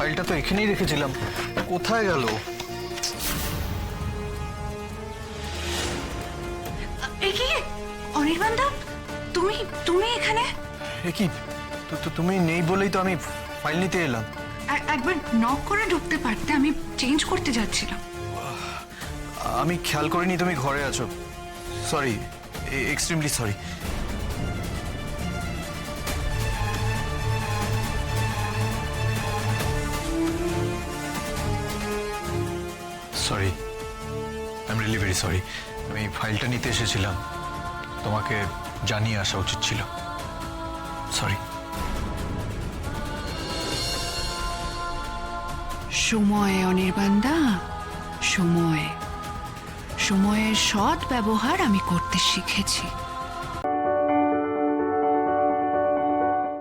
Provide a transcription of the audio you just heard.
ফাইলটা তো এখানেই রেখেছিলাম, কোথায় গেল? অনির্বাণ দা, তুমি তুমি এখানে? কি তুমি নেই বলেই তো আমি ফাইল নিতে এলাম। একবার নক করে ঢুকতে পারতে, আমি চেঞ্জ করতে যাচ্ছিলাম। আমি খেয়াল করিনি তুমি ঘরে আছো, sorry, extremely sorry. Sorry, I am really very sorry. আমি ফাইলটা নিতে এসেছিলাম, তোমাকে জানিয়ে আসা উচিত ছিল, সরি। সময় অনির্বাণ দা, সময়ের সৎ ব্যবহার আমি করতে শিখেছি।